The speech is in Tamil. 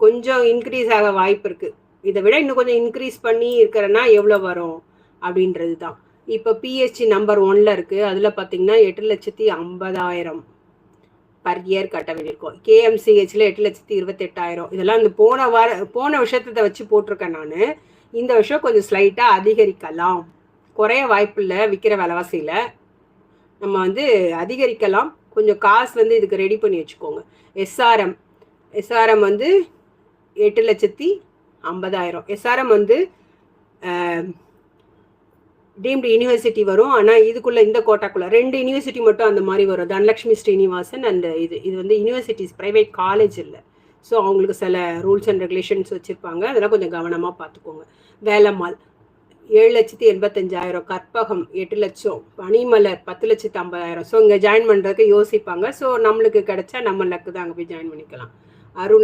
கொஞ்சம் இன்க்ரீஸ் ஆக வாய்ப்பு இருக்குது. இதை விட இன்னும் கொஞ்சம் இன்க்ரீஸ் பண்ணி இருக்கிறேன்னா எவ்வளோ வரும் அப்படின்றது தான். இப்போ பிஹெச்சி நம்பர் 1ல் இருக்குது. அதில் பார்த்தீங்கன்னா 8,50,000 பர் இயர் கட்ட வேண்டியிருக்கும். கேஎம்சிஹெச்சில் 8,28,000. இதெல்லாம் இந்த போன வருஷத்தை வச்சு போட்டிருக்கேன் நான். இந்த வருஷம் கொஞ்சம் ஸ்லைட்டாக அதிகரிக்கலாம், குறைய வாய்ப்பு இல்லை. விற்கிற விலைவாசியில் நம்ம வந்து அதிகரிக்கலாம். கொஞ்சம் காசு வந்து இதுக்கு ரெடி பண்ணி வச்சுக்கோங்க. எஸ்ஆர்எம் வந்து 8,50,000. எஸ்ஆர்எம் வந்து டீம்டு யூனிவர்சிட்டி வரும். ஆனால் இதுக்குள்ளே இந்த கோட்டாக்குள்ளே 2 யூனிவர்சிட்டி மட்டும் அந்த மாதிரி வரும். தனலட்சுமி ஸ்ரீனிவாசன் அண்ட் இது வந்து யூனிவர்சிட்டிஸ், ப்ரைவேட் காலேஜ் இல்லை. ஸோ அவங்களுக்கு சில ரூல்ஸ் அண்ட் ரெகுலேஷன்ஸ் வச்சுருப்பாங்க. அதெல்லாம் கொஞ்சம் கவனமாக பார்த்துக்கோங்க. வேலம்மாள் 7,85,000. கற்பகம் 8 லட்சம். பனிமலர் 10,50,000. ஸோ இங்கே ஜாயின் பண்ணுறதுக்கு யோசிப்பாங்க. ஸோ நம்மளுக்கு கிடைச்சா நம்ம லக்கு தான் அங்கே போய் ஜாயின் பண்ணிக்கலாம். அருண்